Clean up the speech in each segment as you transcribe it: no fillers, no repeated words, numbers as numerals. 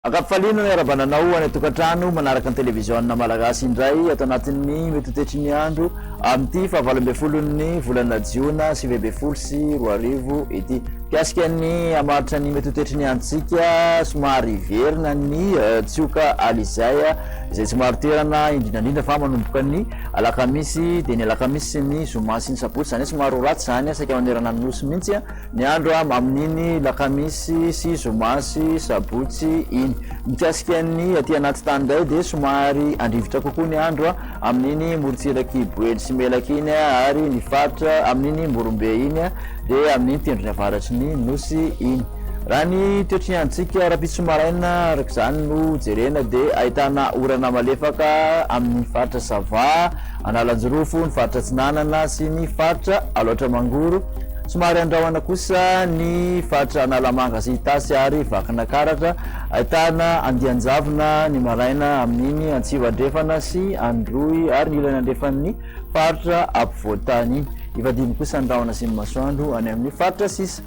Akapifaliana ny arabananao any tokantrano manaraka ny televiziona malagasy indray ato anatin'ny mety tetry ny andro amin'ity fahavalo-ambin'ny volana jiona 2020 sy 2020 ity kasika ny amaritra ny mety tetry ny androtsika somary verina ny tsioka alizay izay tsy maro toerana indrindrandrindra fa manomboka ny alakamisy de ny alakamisy ny zoma sy ny sabotsy zany somary ratsy zany saika manerana ny nosy mihitsy ny andro amin'iny lakamisy sy zoma sy sabotsy iny mikasika ny aty anaty tany indray de somary andrivotra kokoa ny andro amin'iny morotsiraky boely sy melaka iny ary ny faritra amin'iny morombe iny de amin'iny tendrony avaratry ny nosy iny raha ny toetry ny androtsika raha-pitso maraina araka zany no jerena de ahitana orana malefaka amin'ny faritra Sava, Analanjorofo, ny faritra Tsinanana sy ny faritra Aloatra Mangoro. Somary andrawana kosa ny faritra Analamanga sy Itasy ary Vakina Karatra, ahitana Andianjavona ny maraina amin'iny Antsivandrefana sy Androy ary ny ilana andrefan'ny faritra Ampovoantany. Ivadimy kosa andrawana sy ny masoandro any amin'ny faritra Sisa.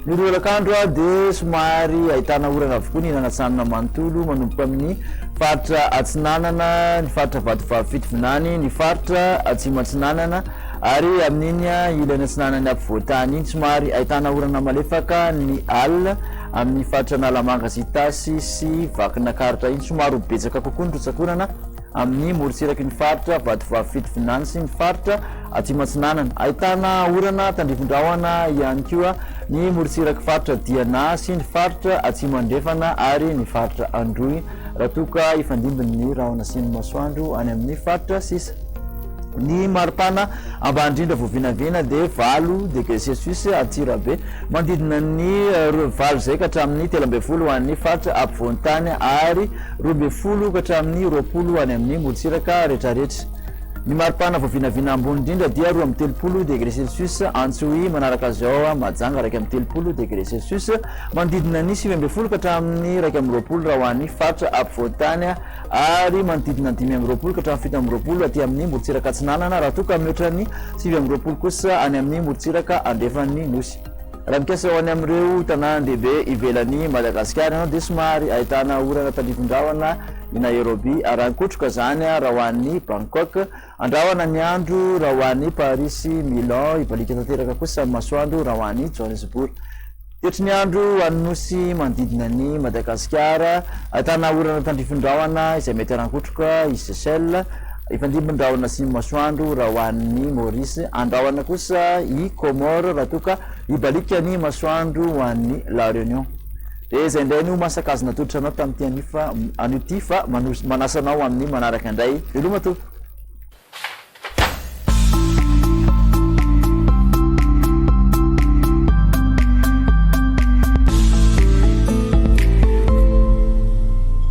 Ny roalakandro de somary ahitana orana avokoa ny nanatsanina manontolo manomboka amin'ny faritra Atsinanana, ny faritra Vadovavy Vinany, ny faritra Atsimatsinanana ary amin'iny ilana Atsinanana Ampovoantany iny somary ahitana orana malefaka ny alina amin'ny faritra Analamanga sy Itasy sy Vakina Karatra iny somary betsaka kokoa ny rotsakorana amin'ny morotsiraky ny faritra Vadovavy Vinany sy ny faritra Atsimatsinanana. Ahitana orana tandrifondrahona ihany koa ny morotsiraky faritra Diana sy ny faritra Atsimandrefana ary ny faritra Androy raha toka ifandimbin'ny rahona sy ny masoandro any amin'ny faritra Sisa. Ny maripana ambany indrindra voavinavina de 4 degré Celsius Antsirabe manodidina ny 20 zay ka hatramin'ny 13 any faritra Ampovoantany ary 12 ka hatramin'ny 20 any amin'ny morotsiraka rehetrarehetra. Ny maripana voavinavina ambony indrindra dia 13 degré Celsius Antsohy manaraka zao Majanga 13 degré Celsius manodidina ny 20 ka hatramin'ny 20 raha hoan'ny faritra Ampovoantany ary manodidina 5 ka hatramin'ny 7 aty amin'ny morotsiraka Atsinanana raha toka mihoatra ny 7 kosa any amin'ny morotsiraka andrefan'ny nosy. Raha mikasa ho any amin'ireo tanàn-dehibe ivelan'ny Madagasikara de somary ahitana orana tandrifondrahona i Nairobi arankotroka zany raha hoan'ny Bangkok, andrahona ny andro raha hoan'ny Paris, Milan, ibalika tanteraka kosa masoandro raha hoan'ny Johannesburg. Tetry ny andro an'nosy manodidina ny Madagasikara ahitana orana tandrifondrahona izay mety arankotroka i Seychelles, ifandimbindrahona sy masoandro raha hoan'ny Maurice, andrahona kosa i Comore raha toka ibalika ny masoandro hoan'ny La Réunion. De zay indray no masakazona toditra anao tamin'ity an'ity fa manasanao amin'ny manaraka indray veloma tompoko.